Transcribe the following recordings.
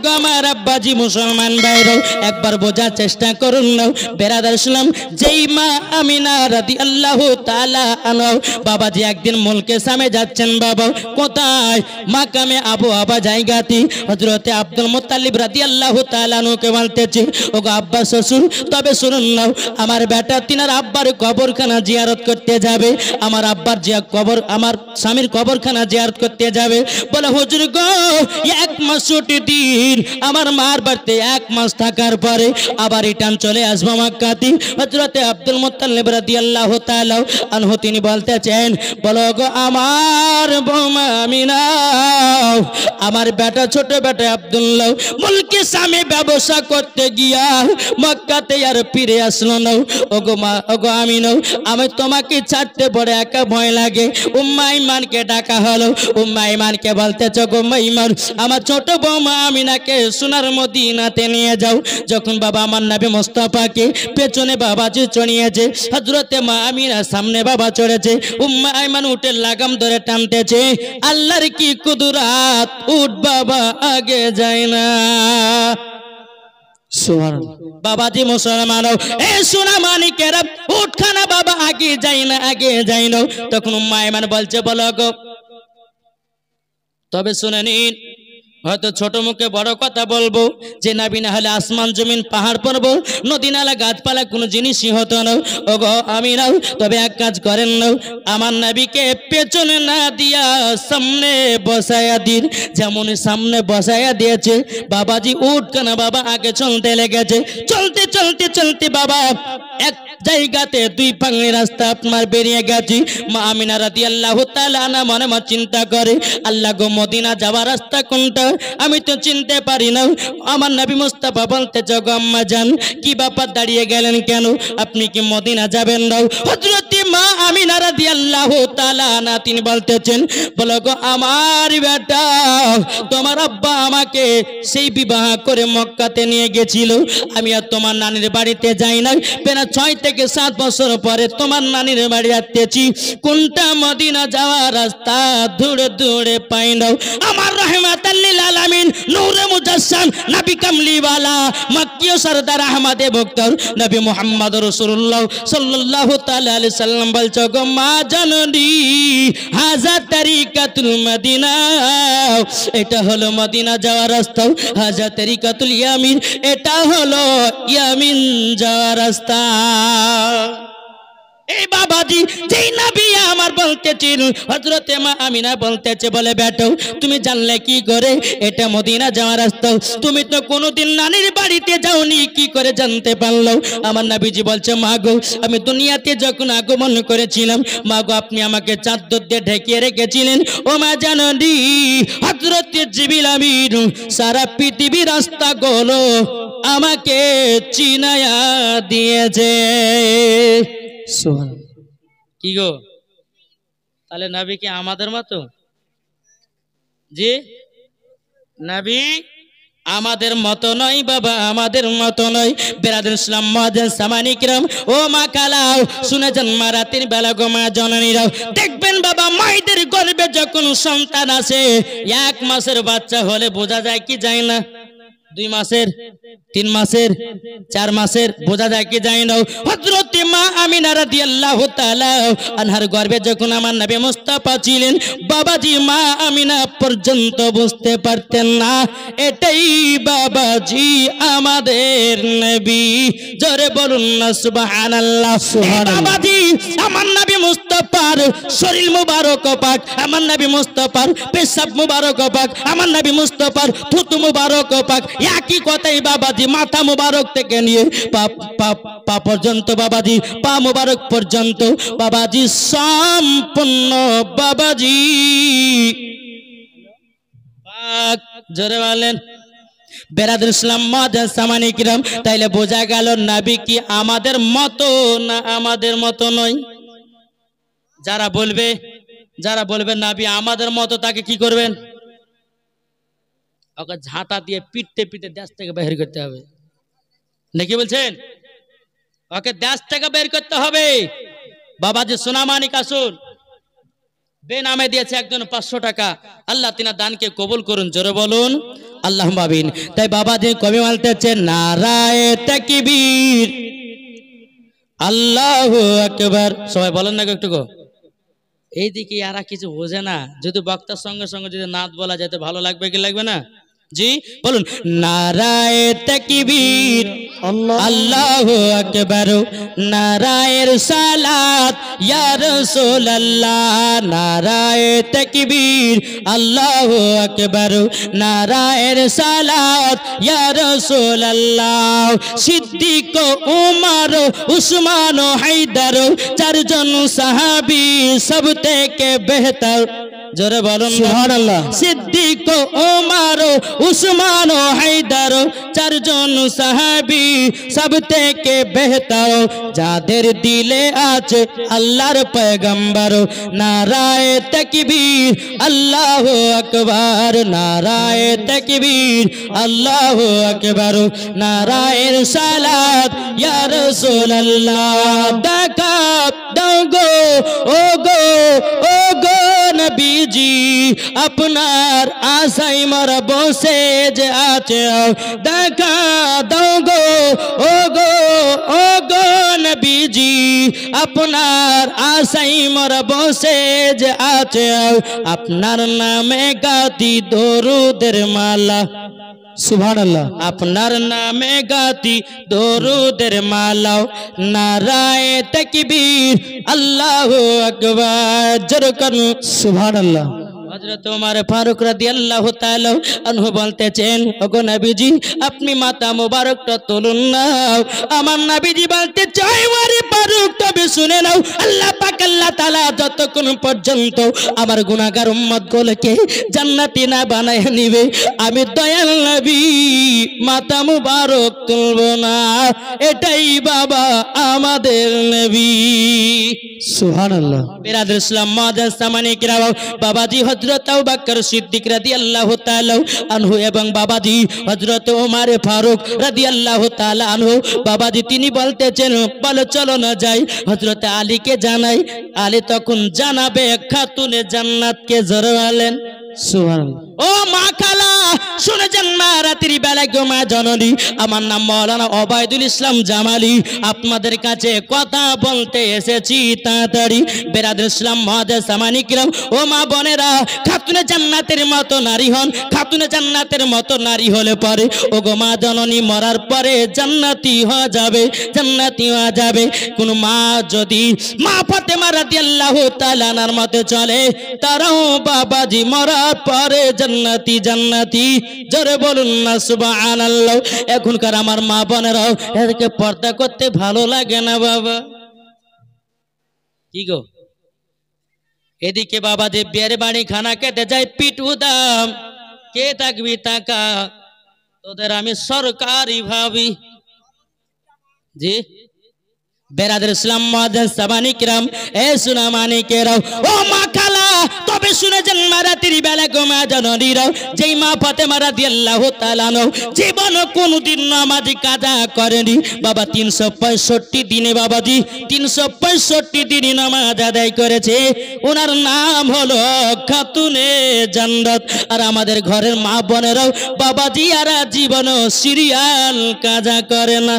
ওগো আমার আব্বাজি মুসলমান ভাইরা একবার বোঝার চেষ্টা করুন না বেরাদার ইসলাম যেই মা আমিনা রাদিয়াল্লাহু তাআলা আনহা বাবাজি একদিন মুলকে সামে যাচ্ছেন বাবা কোথায় মাকামে আবু আবা জায়গাতে হযরতে আব্দুল মুত্তালিব রাদিয়াল্লাহু তাআলা আনহুকে বলতেছে ওগো আব্বা শ্বশুর তবে শুনুন না আমার বেটা তিনার আব্বার কবরখানা জিয়ারত করতে যাবে আমার আব্বার কবর আমার স্বামীর কবরখানা জিয়ারত করতে যাবে বলে হুজুর গো এক মাস ছুটি দিন আমার মার বাড়িতে এক মাস থাকার পরে আবার রিটার্ন চলে আসবো মক্কাতে হযরতে আব্দুল মুত্তালিব রাদিয়াল্লাহু তাআলা আনহু তিনি বলতেছেন বলো গো আমার বৌমা আমিনা আমার বেটা ছোট বেটা আব্দুল্লাহ মুলকে সামে ব্যবসা করতে গিয়া মক্কাতে আর ফিরে আসলো না ওগো মা ওগো আমিনা আমি তোমাকে ছাড়তে বড় একা ভয় লাগে উম্মে আইমানকে ডাকা হলো উম্মে আইমানকে বলতেছ গো মাইমান আমার ছোট বৌমা আমিনাকে সোনার মদিনাতে নিয়ে যাও যখন বাবা আমার নবী মুস্তাফাকে পেছনে বাবাজি চড়িয়েছে হযরতে মা আমিনা সামনে বাবা চড়েছে উম্মে আইমান উটের লাগাম ধরে টানতেছে আল্লাহর কি কুদরত উট বাবা আগে যায় না সুবহানাল্লাহ বাবাজি মুসলমান এ সোনা মানিকেরা উটখানা বাবা আগে যায় না তখন উম্মে আইমান বলছে বলো গো তবে শুনে নিন হয়তো ছোট মুখে বড় কথা বলবো যে নবী না হলে আসমান জমিন পাহাড় পর্বত নদী নালা গাছপালা কোনো জিনিসই হতো না ওগো আমিনা তবে এক কাজ করেন না আমার নবীকে পেছনে না দিয়া সামনে বসায়া দিন যেমন সামনে বসায়া দিয়েছে বাবাজি উটখানা বাবা আগে চলতে লেগেছে চলতে বাবা এক জায়গাতে দুই পাঙ্গি রাস্তা আপনার বেরিয়ে গেছি মা আমিনা রাদিয়াল্লাহু তাআলা আনহা মনে মনে চিন্তা করে আল্লাহ গো মদিনা যাওয়ার রাস্তা কোনটা আমি তো চিনতে পারি না আমার নবী মুস্তাফা বলতে গো আম্মা জান কি ব্যাপার দাঁড়িয়ে গেলেন কেন আপনি কি মদিনা যাবেন না হযরত মা আমিনা রাদিয়াল্লাহু তাআলা আনহা তিনি বলতেছেন বলো গো আমার বেটা তোমার আব্বা আমাকে সেই বিবাহ করে মক্কাতে নিয়ে গেছিল আমি আর তোমার নানির বাড়িতে যাই না পেনা 6 থেকে 7 বছর পরে তোমার নানির বাড়ি আসতেছি কোনটা মদিনা যাওয়ার রাস্তা দূরে দূরে পাই না আমার রহমাতাল লিল আলামিন নূরে মুজাসসাম নবী কামলিওয়ালা মক্কি সরদার আহমদে বক্তর নবী মুহাম্মদ রাসূলুল্লাহ সাল্লাল্লাহু তাআলা আলাইহি সাল্লাম বলছো গো মা জাননি হাজা তরিকাতুল মদিনা এটা হলো মদিনা যাওয়ার রাস্তা হাজা তরিকাতুল ইয়ামিন এটা হলো ইয়ামিন যাওয়ার রাস্তা এই বাবাজি যেই নবী আমার বলতেছিল হযরতে মা আমিনা বলতেছে বলে বেটো তুমি জানলে কি করে এটা মদিনা যাওয়ার রাস্তা তুমি তো কোনোদিন নানির বাড়িতে যাওনি কি করে জানতে পারলো আমার নবীজি বলছে মা গো আমি দুনিয়াতে যখন আগমন করেছিলাম মা গো আপনি আমাকে চাদর দিয়ে ঢেকে রেখেছিলেন ও মা জাননি হযরতে জিবরিল আমিন সারা পৃথিবীর রাস্তাগুলো আমাকে চিনায়া দিয়েছে কি গো তাহলে নবী কি আমাদের মতো জি নবী আমাদের মতো নয় বাবা আমাদের মতো নয় বিরাদর ইসলাম মুআজ্জিন সামানি কিরাম ও মা কালাও শুনেছেন মা রাতের বেলা গো মা জননীরাও দেখবেন বাবা মায়েদের গর্ভে যখন সন্তান আসে 1 মাসের বাচ্চা হলে বোঝা যায় কি যায় না 2 মাসের 3 মাসের 4 মাসের বোঝা যায় কি যায় না হযরত মা আমিনা রাদিয়াল্লাহু তাআলা আনহার গর্ভে যখন আমার নবী মুস্তাফা ছিলেন বাবাজি মা আমিনা পর্যন্ত বুঝতে পারতেন না এটাই বাবাজি আমাদের নবী জোরে বলুন না সুবহানাল্লাহ বাবাজি আমার নবী মুস্তাফার শরীর মুবারক পাক আমার নবী মুস্তাফার পেশাব মুবারক পাক আমার নবী মুস্তাফার থুতু মুবারক পাক একই কথাই বাবাজি মাথা মুবারক থেকে নিয়ে পা পর্যন্ত বাবাজি পা মুবারক পর্যন্ত বাবাজি সম্পূর্ণ বাবাজি পাক জোরে বলেন বিরাদর ইসলাম মুআজ্জিন সামানি কিরাম তাইলে বোঝা গেল নবী কি আমাদের মতো না আমাদের মতো নয় যারা বলবে নবী আমাদের মতো তাকে কি করবেন ওকে ঝাঁটা দিয়ে পিটতে দেশ থেকে বের করতে হবে নাকি বলছেন ওকে দেশ থেকে বের করতে হবে বাবাজি সোনামানিক আসুন বেনামে দিয়েছে একজন 500 টাকা, আল্লাহ তিনার দানকে কবুল করুন, জোরে বলুন আল্লাহুম্মা আমিন। তাই বাবাজি কবি বলতেছেন নারায়ে তাকবীর আল্লাহু আকবার, সবাই বলেন না একটু। এইদিকে আর কিছু বোঝে না, যদি বক্তার সঙ্গে সঙ্গে যদি নাত বলা যেতে ভালো লাগবে কি লাগবে না? জি বলুন নারায়ে তাকবীর আল্লাহু আকবার, নারায়ে সালাত ইয়া রাসূলুল্লাহ, নারায়ে তাকবীর আল্লাহু আকবার, নারায়ে সালাত ইয়া রাসূলুল্লাহ। সিদ্দিক উমর উসমান হায়দার চারজন সাহাবী সব থেকে বেহতর, জোরে বলুন সুবহানাল্লাহ। সিদ্দিক উমর উসমান হায়দার চারজন সাহাবী সব থেকে বেহতর, যাদের দিলে আছে আল্লাহর পয়গম্বর। নারায়ে তাকবীর আল্লাহু আকবার, নারায়ে তাকবীর আল্লাহু আকবার, নারায়ে সালাত ইয়া রাসূলুল্লাহ। দেখাত দাও গো ও গো ও গো নবীজি, আপনার আশাই মোরা বসে যে আছে, দেখা দাও গো ও গো ও গো নবীজি, আপনার আশাই মোরা বসে যে আছে, আপনার নামে গাতি দরুদের মালা, সুবহানাল্লাহ। আপনার নামে গাতি দরুদের মালা, নারায়ে তাকবীর আল্লাহু আকবার, জোরে করুন সুবহানাল্লাহ। হযরত ওমর ফারুক রাদিয়াল্লাহু তাআলা আনহু বলতেছেন ওগো নবীজি আপনি মাথা মোবারকটা তুলুন না। আমার নবীজি বলতে চাই ওরে ফারুক তবে শুনে নাও, আল্লাহ পাক আল্লাহ তাআলা যতক্ষণ পর্যন্ত আমার গুনাহগার উম্মত গুলোকে জান্নাতি না বানায় নিবে, আমি দয়াল নবী মাথা মোবারক তুলব না। এটাই বাবা আমাদের নবী, সুবহানাল্লাহ। বিরাদর ইসলাম মুআজ্জাজ সামানি কিরাম, বাবাজি হযরত আবু বকর সিদ্দিক রাদিয়াল্লাহু তাআলা আনহু এবং বাবাজি হযরত ওমর ফারুক রাদিয়াল্লাহু তাআলা আনহু, বাবাজি তিনি বলতেছেন বলো চলো না যাই হযরত আলীকে জানাই। আলী তখন জানাবে খাতুনে জান্নাতকে, জোরে বলেন সুবহানাল্লাহ। ও মা খালা শুনে যান মা, রাত্রি বেলা গো মা জননী, আমার নাম মাওলানা ওবায়দুল ইসলাম জামালি, আপনাদের কাছে কথা বলতে এসেছি তাড়াতাড়ি। বিরাদর ইসলাম মুআজ্জাজ সামানি কিরাম, ও মা বোনেরা, খাতুনে জান্নাতের মতো নারী হন, খাতুনে জান্নাতের মতো নারী হলে পরে ও গো মা জননী মরার পরে জান্নাতি হয়ে যাবে, জান্নাতি হয়ে যাবে। কোন মা যদি মা ফাতেমা রাদিয়াল্লাহু তাআলা আনহার মতে চলে, তারাও বাবাজি মরার পরে জান্নাতি জান্নাতি, জোরে বলুন না সুবহানাল্লাহ। এখনকার আমার মা বোনেরাও এদেরকে পর্দা করতে ভালো লাগে না বাবা, কি গো? এদিকে বাবা যে বিয়ের বাড়ি খানা খেতে যায় পিটু দাম, কে থাকবি টাকা, তোদের আমি সরকারি ভাবি। জি বেরাদর ইসলাম মুআজ্জাজ সামানি কিরাম, এ সোনা মানিকেরাও, ও মা খালা তবে শুনে যান মা, রাত্রি বেলা গো মা জননীরাও, যেই মা ফাতেমা রাদিয়াল্লাহু তাআলা আনহা জীবন কোনদিন নামাজ কাজা করেনি বাবা, 365 দিনে বাবাজি 365 দিন নামাজ আদায় করেছে, ওনার নাম হলো খাতুনে জান্নাত। আর আমাদের ঘরের মা বোনেরাও বাবাজি আর জীবন সিরিয়াল কাজা করে না,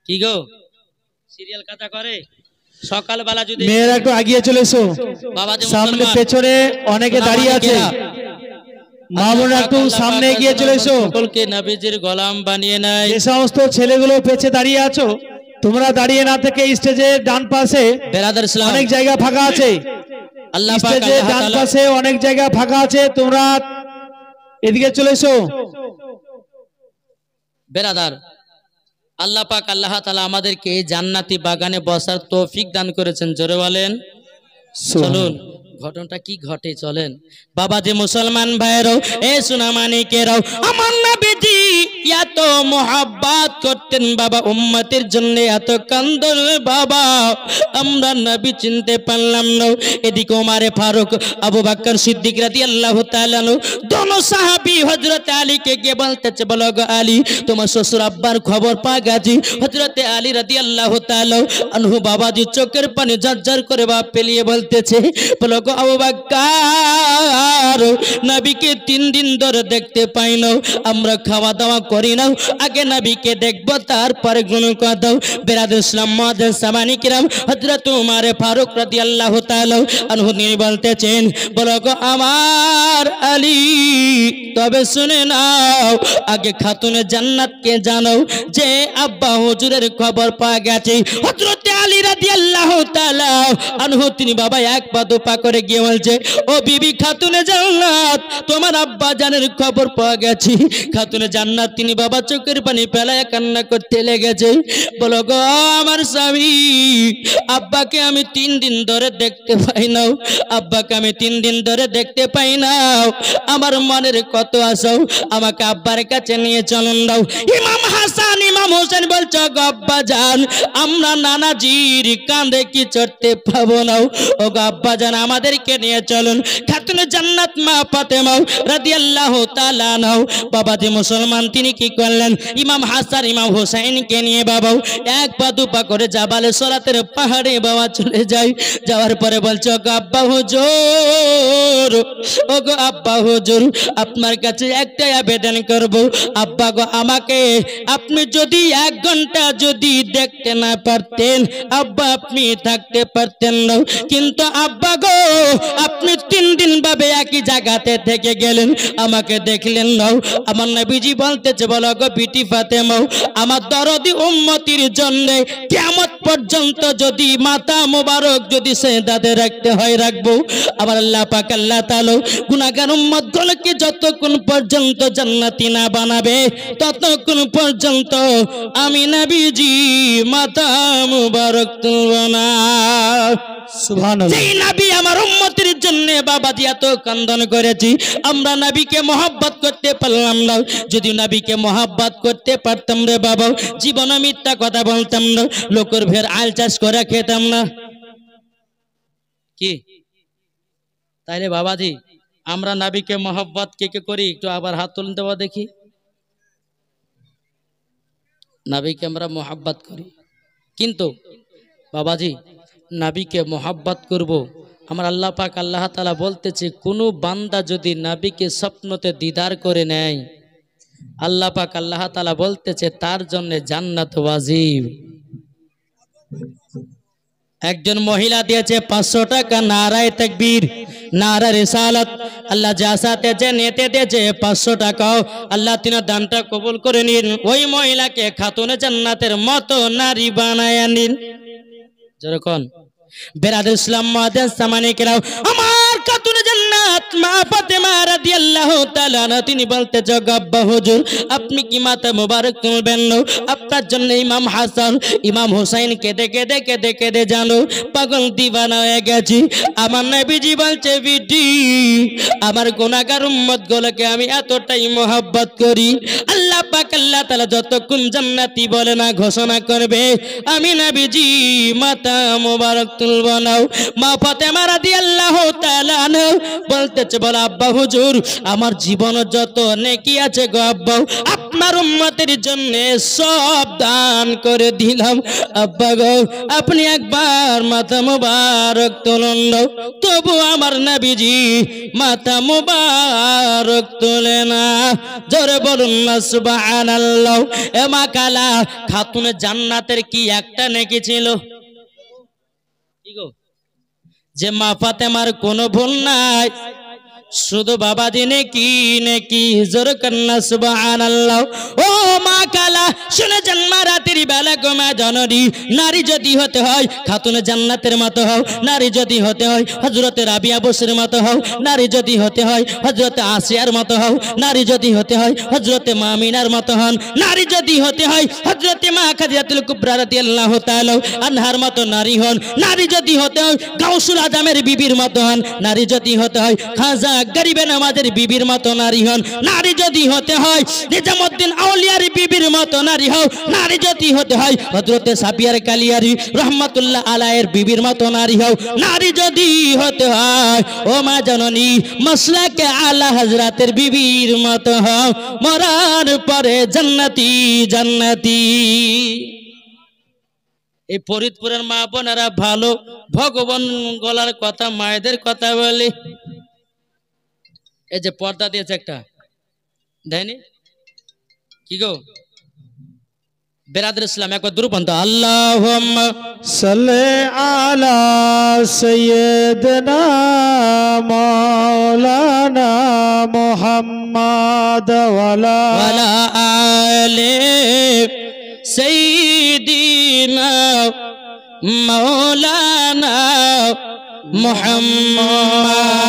কি গো সিরিয়াল কাজা করে? সকালবেলা যদি মেয়েরা একটু আগিয়ে চলে এসো, সামনে পেছনে অনেকে দাঁড়িয়ে আছে, মা বোনেরা একটু সামনে এগিয়ে চলে এসো। সকলকে নবীজির গোলাম বানিয়ে নেয়। যে সমস্ত ছেলেগুলো পেছে দাঁড়িয়ে আছো, তোমরা দাঁড়িয়ে না থেকে স্টেজের ডান পাশে বেরাদর ইসলাম অনেক জায়গা ফাঁকা আছে, আল্লাহ পাক স্টেজের ডান পাশে অনেক জায়গা ফাঁকা আছে, তোমরা এদিকে চলে এসো। বেরাদার আল্লাহ পাক আল্লাহ তাআলা আমাদেরকে জান্নাতি বাগানে বসার তৌফিক দান করেছেন, জোরে বলেন। চলুন ঘটনাটা কি ঘটে চলেন। বাবা যে মুসলমান ভাইরাও, এ সোনা মানিকেরাও, আমার নবীজি এত মোহাব্বত করতেন বাবা, উম্মতের জন্য এত কান্দন বাবা, আমরা নবী চিনতে পারলাম না। এদিকে ওমরে ফারুক, আবু বকর সিদ্দিক রাদিয়াল্লাহু তাআলা আনহু দোনো সাহাবী হযরত আলীকে গিয়ে বলতেছে, বলো গো আলী, তোমার শ্বশুর আব্বার খবর পাওয়া গেছে। হযরত আলী রাদিয়াল্লাহু তাআলা আনহু বাবাজি চোখের পানি ঝরঝর করে বাপ পেলিয়ে বলতেছে, বলো গো আবু বকর, নবীকে 3 দিন ধরে দেখতে পাই না, আমরা খাওয়া দাওয়া করি না, আগে নবীকে দেখবো তারপরে গুণ কথা। বেরাদুল ইসলাম মুআজ্জিজ সামানি কিরাম, হযরত ওমর ফারুক রাদিয়াল্লাহু তাআলা আনহু তিনি বলতেছেন, বলো গো আমার আলী, তবে শুনে নাও, আগে খাতুনে জান্নাতকে জানো যে আব্বা হুজুরের খবর পাওয়া গেছে। হযরত আলী রাদিয়াল্লাহু তাআলা আনহু তিনি বাবা এক পা দুপা করে গিয়ে বলছে, ও বিবি খাতুনে জান্নাত, তোমার আব্বা জানের খবর পাওয়া গেছে। খাতুনে জান্নাত তিনি বাবা চোখের পানি ফেলায় কান্না করতে লেগেছে, বলো গো আমার স্বামী, আব্বাকে আমি 3 দিন ধরে দেখতে পাই না, আব্বাকে আমি 3 দিন ধরে দেখতে পাই না, আমার মনের কত আশা, আমাকে আব্বার কাছে নিয়ে চলুন দাও। ইমাম হাসান ইমাম হোসেন বলছো, গো আব্বা জান, আমরা নানাজির কাঁধে কি চড়তে পাবো না, ও গো আব্বা জান আমাদেরকে নিয়ে চলুন। খাতুনে জান্নাত মা ফাতেমা রাদিয়াল্লাহু তাআলা আনহা বাবাজি মুসলমান তিনি কি করলেন, ইমাম হাসান ইমাম হোসেনকে নিয়ে বাবা এক পা দুপা করে জাবালে সরাতের পাহাড়ে বাবা চলে যায়। যাওয়ার পরে বলছো, গো আব্বা হুজুর, ও গো আব্বা হুজুর, আপনার কাছে একটাই আবেদন করব, আব্বা গো আমাকে আপনি যদি 1 ঘন্টা যদি দেখতে না পারতেন, আব্বা আপনি থাকতে পারতেন না, কিন্তু আব্বা গো আপনি 3 দিন ভাবে একই জায়গাতে থেকে গেলেন, আমাকে দেখলেন না। আমার নবীজি বলতেছে, বলো গো বিটি ফাতেমা, আমার দরদি উম্মতির জন্য কিয়ামত পর্যন্ত যদি মাথা মোবারক যদি সেজদাতে রাখতে হয় রাখবো। আবার আল্লাহ পাক আল্লাহ তাআলা গুনাহগার উম্মতগুলোকে যতক্ষণ পর্যন্ত জান্নাতি না বানাবে ততক্ষণ পর্যন্ত আমি নবীজি মাথা মোবারক তুলব না। সুবহানাল্লাহ। সেই নবী আমার উম্মতের জন্য বাবাজি এত কান্দন করেছি, আমরা নবীকে মহব্বত করতে পারলাম না। যদি নবীকে মহব্বত করতে পারতাম রে বাবা, জীবনে মিথ্যা কথা বলতাম না, লোকের ভের আল চাষ করে খেতাম না। কি তাইলে বাবাজি আমরা নবীকে মহব্বত কে কে করি, একটু আবার হাত তুলুন দেওয়া দেখি। নবীকে আমরা মহব্বত করি, কিন্তু বাবাজি নবীকে মহব্বত করব, আমার আল্লাহ পাক আল্লাহ তাআলা বলতেছে, কোনো বান্দা যদি নবীকে স্বপ্নতে দিদার করে নেয়, আল্লাহ পাক আল্লাহ তাআলা বলতেছে তার জন্য জান্নাত ওয়াজিব। একজন মহিলা দিয়েছে 500 টাকা, নারায়ে তাকবীর, নারা রিসালাত, আল্লাহ জাসাতে যে নেতে দিয়েছে 500 টাকাও আল্লাহ তিনার দানটা কবুল করে নিন, ওই মহিলাকে খাতুনে জান্নাতের মতো নারী বানায় নিন। যেরকম বেরাদুল ইসলাম মুআজ্জিজ সামানি কিরাম, আমার খাতুনে জান্নাত মা ফাতেমা রাদিয়াল্লাহু তাআলা আনহা তিনি বলতে, গো আব্বা হুজুর আপনি কি মাথা মোবারক তুলবেন না, আপনার জন্য ইমাম হাসান ইমাম হোসেন কেঁদে কেঁদে কেঁদে কেঁদে জানো পাগল দিওয়ানা হয়ে গেছি। আমার নবীজি বলছে, বিটি আমার গুনাহগার উম্মত গুলোকে আমি এতটাই মহব্বত করি, আল্লাহ পাক আল্লাহ তাআলা যতক্ষণ জান্নাতি বলে না ঘোষণা করবে, আমি নবীজি মাথা মোবারক তুলব না। মা ফাতেমা রাদিয়াল্লাহু তাআলা আনহা বলতেছে, বলো আব্বা হুজুর আমার জীবন যত নেকি আছে গো আব্বা, আপনার উম্মতের জন্য সব দান করে দিলাম, আব্বা গো আপনি একবার মাথা মোবারক তুলুন না। তবু আমার নবীজি মাথা মোবারক তোলে না। জোরে বলুন না সুবহানাল্লাহ। এ মা কালা খাতুনে জান্নাতের কি একটা নেকি ছিল যে মা ফাতেমার কোনো ভুল নাই, শুধু বাবাজি নেকি নেকি, জোরে কন্না সুবহানাল্লাহ। ও মা কালা শুনে জন্মা রাতের বেলা গোমা জননী, নারী যদি হতে হয় খাতুনে জান্নাতের মতো হও, নারী যদি হতে হয় হযরতে রাবিয়া বসরির মতো হও, নারী যদি হতে হয় হযরতে আসিয়ার মতো হও, নারী যদি হতে হয় হযরতে মামিনার মতো হন, নারী যদি হতে হয় হযরতে মা খাদিজাতুল কুবরা রাদিয়াল্লাহু তাআলা আনহার মতো নারী হন, নারী যদি হতে হয় গাউসুল আজমের বিবির মতো হন, নারী যদি হতে হয় খাজা গরিবে নামাজের বিবির মতো নারী হন। নারী যদি হতে হয় নিজামুদ্দিন আউলিয়ার বিবির মতো নারী হও। নারী যদি হতে হয় হযরতে সাফিয়ার কালিয়ারি রহমাতুল্লাহ আলাইহির বিবির মতো নারী হও। নারী যদি হতে হয় ও মা জননী মাসলাকে আলা হযরতের বিবির মতো হও। মরার পরে জান্নাতি জান্নাতি। এই ফরিদপুরের মা বোনেরা ভালো ভগবান গলার কথা মায়েদের কথা বলে। এই যে পর্দা দিয়েছে একটা দেয়নি কি গো বেরাদর ইসলাম একবার দুরুপন্ত আল্লাহুম্মা সাল্লি আলা সাইয়্যিদিনা মাওলানা মুহাম্মাদ ওয়ালা আলে সাইয়্যিদিনা মাওলানা মুহাম্মদ।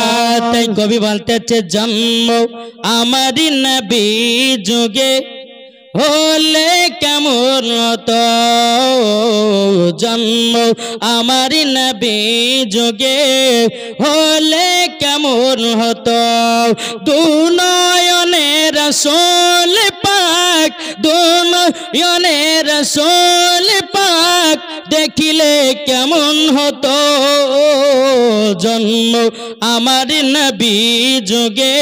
তাই কবি বলতেছে জন্ম আমারি নবী যুগে হলে কেমন হতো, জন্ম আমার নবী যুগে হলে কেমন হতো। দুনয়নে রাসূল পাক, দুনয়নে রাসূল পাক দেখিলে কেমন হতো, জন্ম আমার নবী যুগে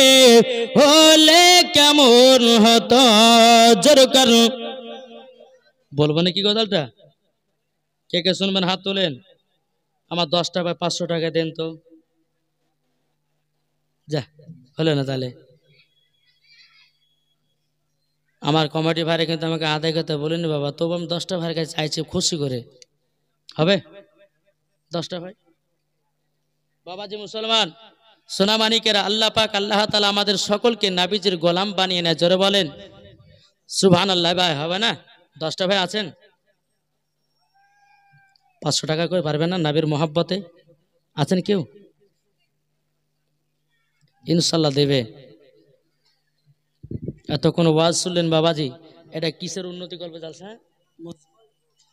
হলে কেমন হতো। জোর করো বলবো নাকি গজলটা? কে কে শুনবেন হাত তোলেন। আমার 10 টাকা 500 টাকা দেন তো। যা হলো না তাহলে। আমার কমিটি ভাইরে কিন্তু আমাকে আদায় করতে বলিনি বাবা, তবু আমি 10টা ভাইয়ের কাছে চাইছি খুশি করে। হবে 10টা ভাই? বাবাজি মুসলমান সোনামানিকেরা, আল্লাহ পাক আল্লাহ তাআলা আমাদের সকলকে নাবিজির গোলাম বানিয়ে নেয়। জোরে বলেন সুবহানাল্লাহ। ভাই হবে না? 10টা ভাই আছেন? 500 টাকা করে পারবেন না নবীর মহব্বতে? আছেন কেউ? ইনশাল্লাহ দেবে। এতক্ষণ ওয়াজ শুনলেন বাবাজি, এটা কিসের উন্নতি করবে জালসা?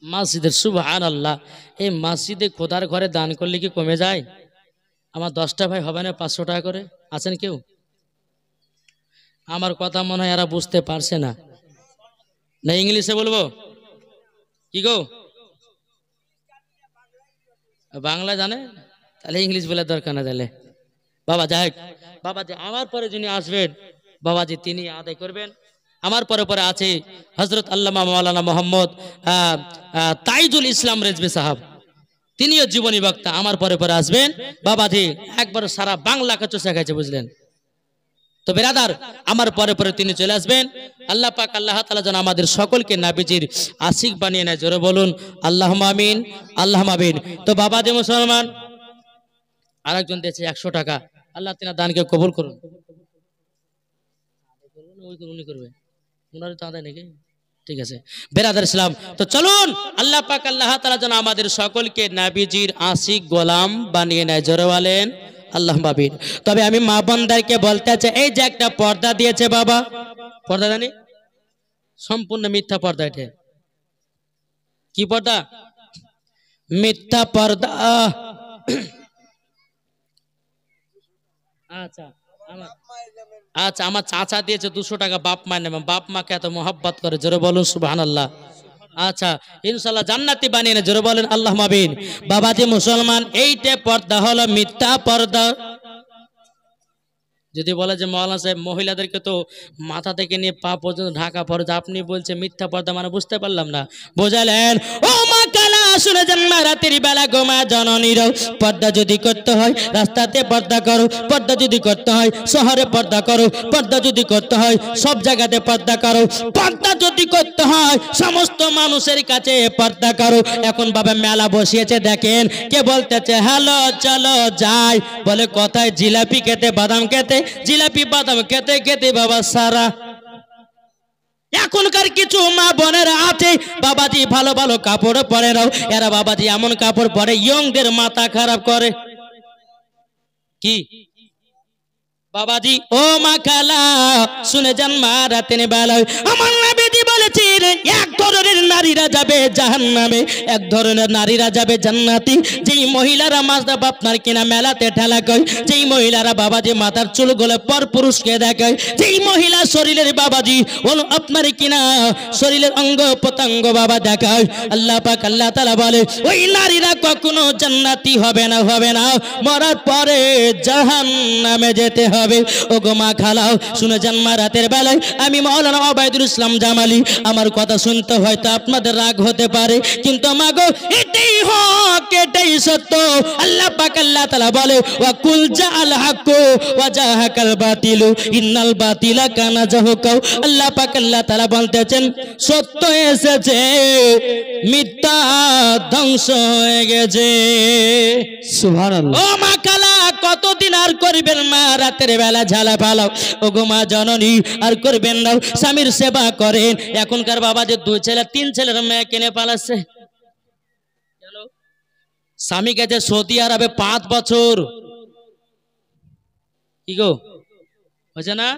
মসজিদের। সুবহানাল্লাহ। এই মসজিদে খোদার ঘরে দান করলে কি কমে যায়? আমার 10টা ভাই হবে না 500 টাকা করে? আছেন কেউ? আমার কথা মনে হয় এরা বুঝতে পারছে না। না ইংলিশে বলবো কি গো? বাংলা জানে? তাহলে ইংলিশ বলে দরকার না তাহলে। বাবা যাই বাবাজি, আমার পরে যিনি আসবেন বাবাজি তিনি আদায় করবেন। আমার পরে পরে আছে হযরত আল্লামা মাওলানা মোহাম্মদ তাইজুল ইসলাম রেজভী সাহেব, তিনিও জীবনী বক্তা। আমার পরে পরে আসবেন বাবাজি, একবার সারা বাংলাকে চষে গেছে বুঝলেন তো বেরাদার। আমার পরে পরে তিনি চলে আসবেন। আল্লাহ পাক আল্লাহ তাআলা যেন আমাদের সকলকে নবীজির আশিক বানিয়ে নেয়। জোরে বলুন আল্লাহুম্মা আমিন, আল্লাহুম্মা আমিন। তো বাবাজি মুসলমান আরেকজন দিয়েছে 100 টাকা। আল্লাহ তিনার দানকে কবুল করুন। উনি করবে, উনার তো আদায় নাকি? ঠিক আছে বেরাদার ইসলাম। তো চলুন আল্লাহ পাক আল্লাহ তাআলা যেন আমাদের সকলকে নবীজির আশিক গোলাম বানিয়ে নেয়। জোরে বলেন আল্লাহুম্মা আমিন। তবে আমি মা বোনদেরকে বলতে চাই, এই যে একটা পর্দা দিয়েছে বাবা, পর্দা জানি সম্পূর্ণ মিথ্যা পর্দা। এটা কি পর্দা? মিথ্যা পর্দা। আচ্ছা আচ্ছা আমার চাচা দিয়েছে 200 টাকা বাপ মায়ের নামে। বাপ মাকে এত মোহাব্বত করে, জোরে বলুন সুবহানাল্লাহ। আচ্ছা ইনশাআল্লাহ জান্নাতি বানিয়ে নেয়। জোরে বলেন আল্লাহুম্মা আমিন। বাবাজি মুসলমান এইটা পর্দা হলো মিথ্যা পর্দা। যদি বলে যে মাওলানা সাহেব মহিলাদেরকে তো মাথা থেকে নিয়ে পা পর্যন্ত ঢাকা ফরজ, আপনি বলছে মিথ্যা পর্দা, মানে বুঝতে পারলাম না। বোঝালেন ও মা কালা শুনে যান না, রাতের বেলা গোমা জননীরাও পর্দা যদি করতে হয় রাস্তাতে পর্দা করো, পর্দা যদি করতে হয় শহরে পর্দা করো, পর্দা যদি করতে হয় সব জায়গাতে পর্দা করো, পর্দা যদি করতে হয় সমস্ত মানুষের কাছে পর্দা করো। এখন বাবা মেলা বসিয়েছে দেখেন, কে বলতেছে হ্যালো চলো যাই, বলে কোথায় জিলাপি খেতে বাদাম খেতে, জিলাপি বাদাম খেতে খেতে বাবা সারা। এখনকার কিছু মা বোনেরা আছে বাবাজি ভালো ভালো কাপড় পরে নাও, এরা বাবাজি এমন কাপড় পরে ইয়ংদের মাথা খারাপ করে। কি বাবাজি ও মা খালা শুনে যান মা রাতের বেলায় আমার নবীজি বলেছেন এক ধরনের নারীরা যাবে জাহান্নামে, এক ধরনের নারীরা যাবে জান্নাতি। যেই মহিলারা মাঝদাব আপনার কিনা মেলাতে ঠেলা কয়, যেই মহিলারা বাবাজি মাথার চুলগুলো পর পুরুষকে দেখায়, যেই মহিলা শরীরের বাবাজি আপনার কিনা শরীরের অঙ্গ প্রত্যঙ্গ বাবা দেখায়, আল্লাহ পাক আল্লাহ তাআলা বলে ওই নারীরা কখনো জান্নাতি হবে না, হবে না, মরার পরে জাহান্নামে যেতে হবে। ও গো মা খালাও শুনে যান মা রাতের বেলায় আমি মাওলানা ওবায়দুল ইসলাম জামালি আমার কথা শুনতে হয়তো আপনাদের রাগ হতে পারে, কিন্তু মা গো এটাই হক, এটাই সত্য। আল্লাহ পাক আল্লাহ তাআলা বলে ওয়া কুল জাআল হাক্কু ওয়া জাহাকাল বাতিলু ইন্নাল বাতিলা কানা জাহুকা। আল্লাহ পাক আল্লাহ তাআলা বলতেছেন সত্য এসেছে, মিথ্যা ধ্বংস হয়ে গেছে। সুবহানাল্লাহ। ও মা খালা কতদিন আর করবেন মা রাতের বেলা ঝালা ফালাও, ও গো মা জননী আর করবেন না, স্বামীর সেবা করেন। এখনকার বাবা যে 2 ছেলে 3 ছেলের মেয়ে কিনে পালাচ্ছে, স্বামী গেছে সৌদি আরবে 5 বছর, কি গো বুঝে না?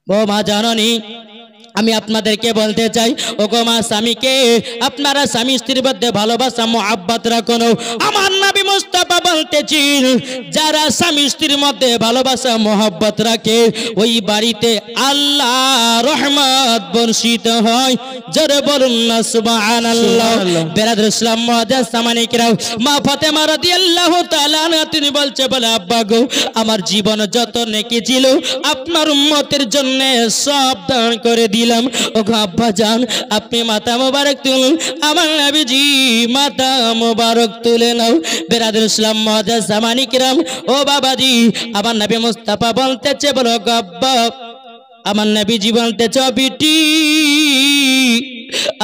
ও মা জননী আমি আপনাদেরকে বলতে চাই, ও গো মা স্বামীকে আপনারা স্বামী স্ত্রীর মধ্যে ভালোবাসা মোহাব্বত রাখুন। আমার নবী মুস্তাফা বলতেছেন যারা স্বামী স্ত্রীর মধ্যে ভালোবাসা মোহাব্বত রাখে ওই বাড়িতে আল্লাহ রহমত বর্ষিত হয়। জোরে বলুন না সুবহানাল্লাহ। বেরাদর ইসলাম মুআজ্জাজ সামানিকরাও মা ফাতেমা রাদিয়াল্লাহু তাআলা আনহা তিনি বলছে বলে আব্বা গো আমার জীবন যত নেকি ছিল আপনার উম্মতের জন্য সব দান করে দিলাম। ও আব্বা জান আপনি মাথা মোবারক তুলুন, আমার নবীজি মাথা মোবারক তুলে নাও। বেরাদর ইসলাম মুআজ্জাজ সামানিকরাম ও বাবাজি আমার নবী মুস্তাফা বলতেছে বলো আব্বা আমার নবীজি বলতেছে বিটি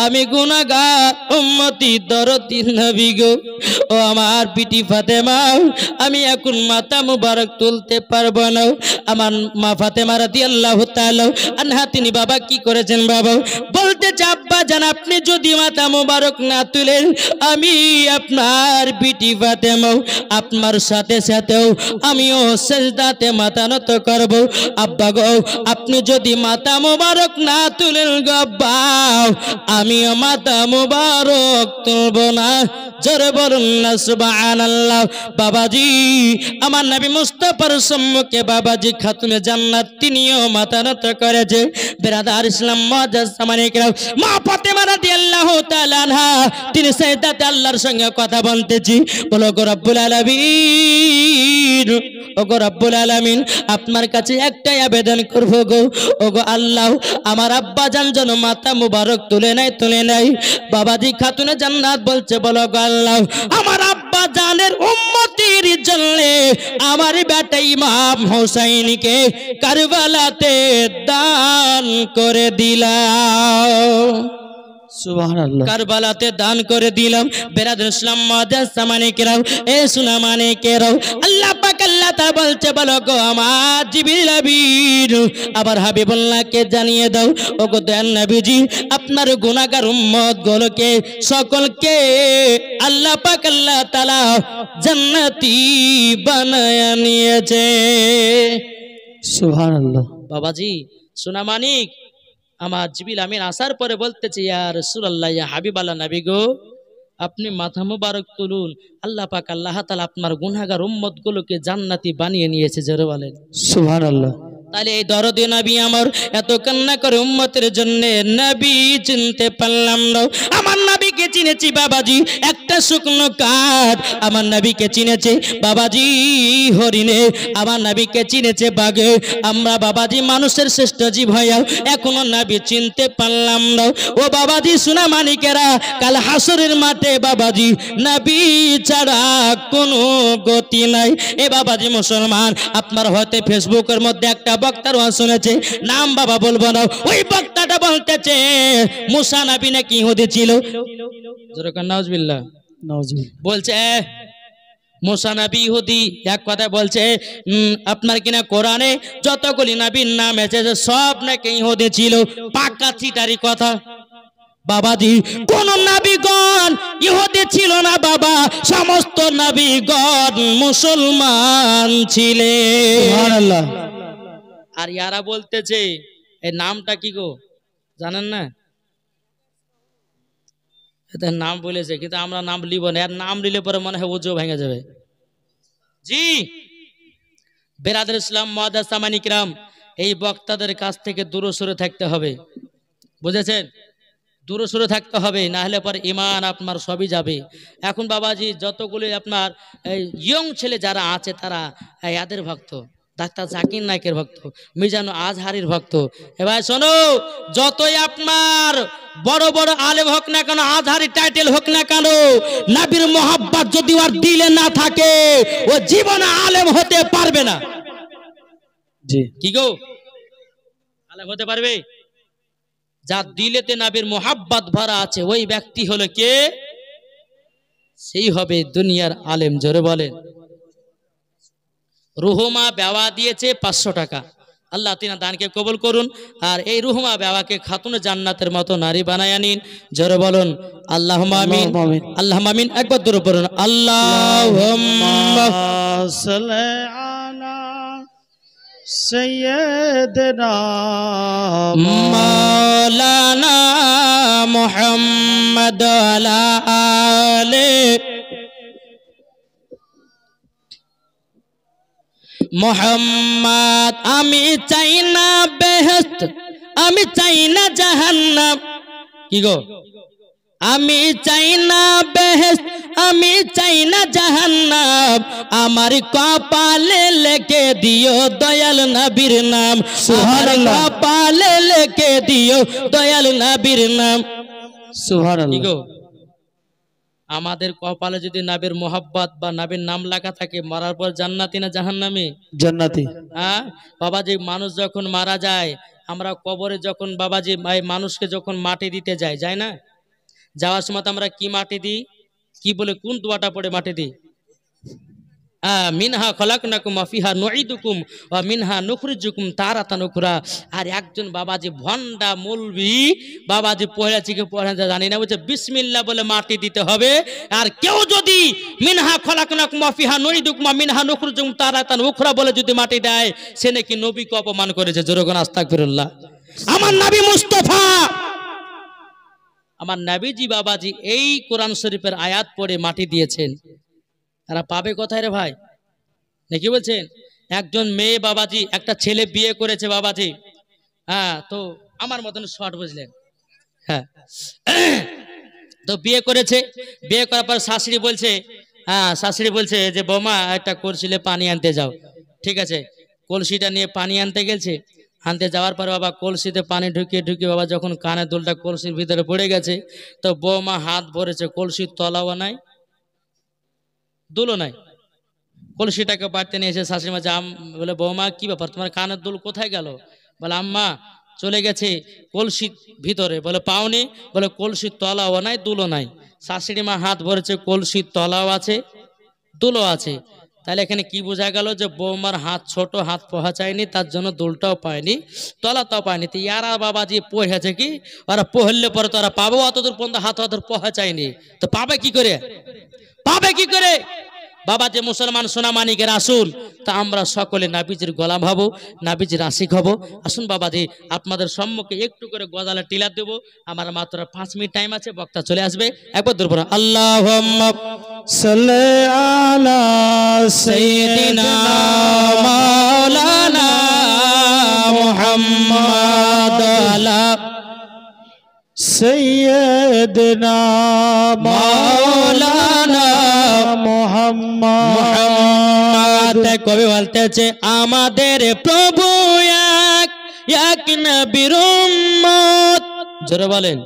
আমি গুনাহগার উম্মতি দরদি নবী গো। ও আমার বিটি ফাতেমা আমি এখন মাথা মুবারক তুলতে পারবো না। আমার মা ফাতেমা রাদিয়াল্লাহু তাআলা আনহা তিনি বাবা কি করেছেন বাবা বলতেছে আব্বা জান আপনি যদি মাথা মুবারক না তুলেন আমি আপনার বিটি ফাতেমা আপনার সাথে সাথেও আমিও সিজদাতে মাথা নত করব। আব্বা গো আপনি যদি মাথা মুবারক না তুলেন গো আব্বা আমিও মাথা মুবারক তুলব না। জোরে বলুন না সুবহানাল্লাহ। বাবাজি আমার নবী মুস্তাফার সম্মুখে বাবাজি খাতুনে জান্নাত তিনিও মাথা নত করেছে। বেরাদার ইসলাম মুআজ্জাজ সামানিকরাও মা ফাতেমা রাদিয়াল্লাহু তাআলা আনহা তিনি সিজদাতে আল্লাহর সঙ্গে কথা বলতেছি বলো গো রব্বুল আলামিন, ও গো রব্বুল আলামিন আপনার কাছে একটাই আবেদন করব গো, ও গো আল্লাহ আমার আব্বা জান যেন মাথা মুবারক তুলে নাই। বাবাজি খাতুনে জান্নাত বলছে বলো গো আল্লাহ আমার আব্বা জানের উম্মতির জন্য আমার বেটা ইমাম হোসেনকে কারবালাতে দান করে দিলাম। সুবহানাল্লাহ। কারবালাতে দান করে দিলাম। বেরাদর ইসলাম মুআজ্জাজ সামানিকরাও এ সুনামানিকরাও আল্লাহ পাক আল্লাহ তাআলা বলছে বলো গো আমার জিবরিল আমিন আবার হাবিবুল্লাহকে জানিয়ে দাও ও গো দয়াল নবীজি আপনার গুনাহগার উম্মত গুলোকে সকলকে আল্লাহ পাক আল্লাহ তাআলা জান্নাতি বানায়া নিয়েছে। সুবহানাল্লাহ। বাবাজি সুনামানিক আমার জিবরিল আমিন আসার পরে বলতেছে ইয়া রাসূলুল্লাহ ইয়া হাবিবাল্লাহ নবী গো আপনি মাথা মুবারক তুলুন, আল্লাহ পাক আল্লাহ তাআলা আপনার গুনাহগার উম্মত গুলোকে জান্নাতি বানিয়ে নিয়েছে। জোরে বলেন সুবহানাল্লাহ। তাহলে এই দরদি নবী আমার এত কান্না করে উম্মতের জন্য নবী চিনতে পারলাম না। আমার নবীকে চিনেছি বাবাজি একটা শুকনো কাঠ, আমার নবীকে চিনেছে বাবাজি হরিণে, আমার নবীকে চিনেছে বাঘে। আমরা বাবাজি মানুষের শ্রেষ্ঠ জীব হইয়া এখনো নবী চিনতে পারলাম না। ও বাবাজি সুনামানিকেরা কাল হাসরের মাঠে বাবাজি নবী ছাড়া কোনো গতি নাই। এ বাবাজি মুসলমান আপনার হয়তো ফেসবুকের মধ্যে একটা বক্তার ওয়াজ শুনেছে, নাম বাবা বলবো না, ওই বক্তাটা বলতেছে মুসা নবী নাকি ইহুদি ছিল। যেরকম নাউজুবিল্লাহ বলছে মুসা নবী ইহুদি, এক কথা বলছে আপনার কিনা কোরআনে যতগুলি নবীর নাম এসেছে সব নাকি ইহুদি ছিল। পাকা চিটারি কথা। বাবাজি কোন নবীগণ ইহুদি ছিল না বাবা, সমস্ত নবীগণ মুসলমান ছিলেন। সুবহানাল্লাহ। আর ইয়ারা বলতেছে এই নামটা কি গো জানেন না? এদের নাম বলেছে কিন্তু আমরা নাম লিব না, এর নাম নিলে পরে মনে হয় ওজো ভেঙে যাবে। জি বেরাদর ইসলাম মুআদ্দাস সামানি কিরাম, এই বক্তাদের কাছ থেকে দূরে সরে থাকতে হবে, বুঝেছেন? দূরে সরে থাকতে হবে, না হলে পরে ইমান আপনার সবই যাবে। এখন বাবাজি যতগুলো আপনার এই ইয়ং ছেলে যারা আছে তারা এদের ভক্ত, ডাক্তার জাকির নায়কের ভক্ত, মিজানুর আজহারির ভক্ত। এবার শোনো, যতই আপনার বড় বড় আলেম হোক না কেন, আজহারি টাইটেল হোক না কেন, নবীর মোহাব্বত যদি ওর দিলে না থাকে ও জীবনে আলেম হতে পারবে না। জি কি গো আলেম হতে পারবে? যার দিলেতে নবীর মোহাব্বত ভরা আছে ওই ব্যক্তি হলো কে? সেই হবে দুনিয়ার আলেম। জোরে বলেন। রুহুমা বেওয়া দিয়েছে 500 টাকা, আল্লাহ তিনা দানকে কবুল করুন। আর এই রুহুমা বেওয়াকে খাতুন জান্নাতের মতো নারী বানায় আনিন। জোরে বলুন আল্লাহুম্মা আমিন, আল্লাহুম্মা আমিন। একবার দূরে পড়ুন আল্লাহুম্মা সাল্লি আলা সাইয়্যিদিনা মাওলানা মুহাম্মদ আলা আলে মোহাম্মদ। আমি চাই না বেহেশত, আমি চাই না জাহান্নাম। কি গো? আমি চাই না বেহেশত, আমি চাই না জাহান্নাম। আমার কপালে লিখে দিও দয়াল নবীর নাম। সুবহানাল্লাহ। কপালে লিখে দিও দয়াল নবীর নাম। সুবহানাল্লাহ। কি গো? আমাদের কপালে যদি নবীর মোহাব্বত বা নবীর নাম লেখা থাকে, মরার পর জান্নাতি না জাহান্নামী? জান্নাতি। হ্যাঁ বাবাজি, মানুষ যখন মারা যায়, আমরা কবরে যখন বাবাজি মানুষকে যখন মাটি দিতে যাই, যায় না? যাওয়ার সময় আমরা কি মাটি দিই? কি বলে, কোন দোয়াটা পড়ে মাটি দিই? মিনহা খলাকনাকুম ওয়া ফিহা নুঈদুকুম ওয়া মিনহা নুখরিজুকুম তারাতান উখরা। আর একজন বাবাজি ভন্ডা মৌলবি বাবাজি পড়েছে কি পড়ে জানি না, বলছে বিসমিল্লাহ বলে মাটি দিতে হবে। আর কেউ যদি মিনহা খলাকনাকুম ওয়া ফিহা নুঈদুকুম ওয়া মিনহা নুখরিজুকুম তারাতান উখরা বলে যদি মাটি দেয়, সে নাকি নবীকে অপমান করেছে। জোরে বলুন আস্তাগফিরুল্লাহ। আমার নবী মুস্তাফা, আমার নবীজি বাবাজি এই কোরআন শরীফের আয়াত পড়ে মাটি দিয়েছেন। তারা পাবে কোথায় রে ভাই? নাকি বলছেন? একজন মেয়ে বাবাজি একটা ছেলে বিয়ে করেছে বাবাজি, হ্যাঁ, তো আমার মতন শর্ট, বুঝলেন? হ্যাঁ, তো বিয়ে করেছে, বিয়ে করার পর শাশুড়ি বলছে, হ্যাঁ শাশুড়ি বলছে যে বৌমা একটা কলসিলে পানি আনতে যাও। ঠিক আছে, কলসিটা নিয়ে পানি আনতে গেছে। আনতে যাওয়ার পর বাবা কলসিতে পানি ঢুকিয়ে ঢুকিয়ে বাবা যখন কানের দুলটা কলসির ভিতরে পড়ে গেছে, তো বৌমা হাত ভরেছে, কলসির তলাও নাই দুলও নাই। কলসিটাকে বাড়তে নিয়ে এসে শাশুড়ি মা বলে, বৌমা কি ব্যাপার, তোমার কানের দুল কোথায় গেল? বলে আম্মা চলে গেছে কলসির ভিতরে। বলে পাওনি? বলে কলসির তলাও নাই দুলও নাই। শাশুড়ি মা হাত ভরেছে, কলসির তলাও আছে দুলও আছে। তাহলে এখানে কি বোঝা গেল? যে বৌমার হাত ছোট, হাত পৌঁছায়নি, তার জন্য দুলটাও পায়নি, তলাটাও পায়নি। তো ইয়ারা বাবাজি পড়েছে কি, ওরা পড়লে পরে তো ওরা পাবো, অতদূর পর্যন্ত হাত অতদূর পৌঁছায়নি, তো পাবে কি করে? পাবে কি করে? বাবা যে মুসলমান সোনা মানিকের আসুন, তা আমরা সকলে নাবিজির গোলাম হব, নাবিজির আশিক হব। আসুন বাবাজি আপনাদের সম্মুখে একটু করে গজালে টিলা দেবো। আমার মাত্র 5 মিনিট টাইম আছে, বক্তা চলে আসবে। একবার দূর পড়া আল্লাহুম্মা সাল্লি আলা সাইয়্যিদিনা মাওলানা মুহাম্মদ আলা সাইয়্যিদিনা মাওলানা মুহাম্মদ। কবি বলতেছে আমাদের প্রভু এক নবীর উম্মত। জোরে বলেন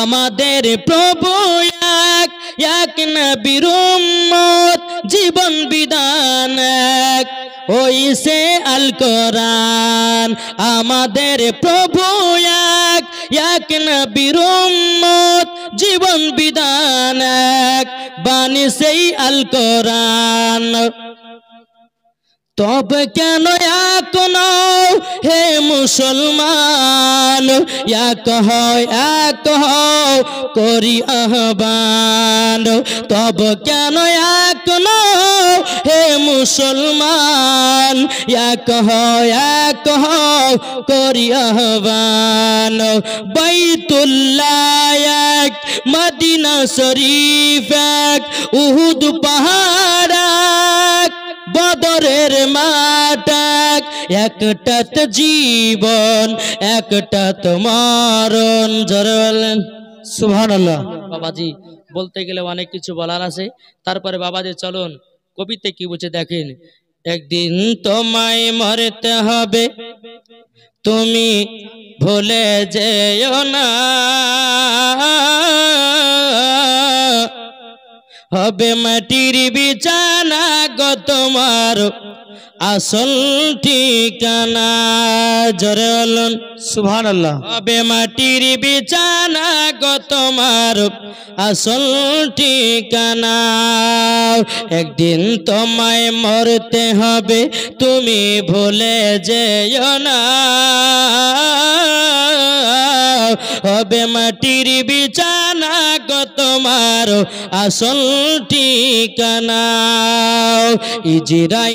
আমাদের প্রভু এক নবীর উম্মত, জীবন বিধান এক ওই সে আল কোরআন। আমাদের প্রভু এক নবীর উম্মত, জীবন বিধান এক বাণী সেই আল কোরআন। তবে কেন এখনো হে মুসলমান এক হও করি আহ্বান তব কেন এক নও হে মুসলমান এক হও করি আহ্বান বাইতুল্লাহ এক মদিনা শরীফ এক উহুদ পাহাড় এক বদরের মাঠ এক একটাত জীবন একটাত মরণ। জোরে বলেন সুবহানাল্লাহ। বাবাজি বলতে গেলে অনেক কিছু বলার আছে, তারপরে বাবাজি চলুন কবিতে কি বলছে দেখেন। একদিন তোমায় মরতে হবে তুমি ভুলে যেও না, হবে মাটির বিছানা গো তোমার আসল ঠিকানা। জোরে বলুন সুবহানাল্লাহ। হবে মাটির বিছানা গো তোমার আসল ঠিকানা। একদিন তোমায় মরতে হবে তুমি ভুলে যেও না, হবে মাটির বিছানা গো তোমার আসল ঠিকানা। ইজরাইল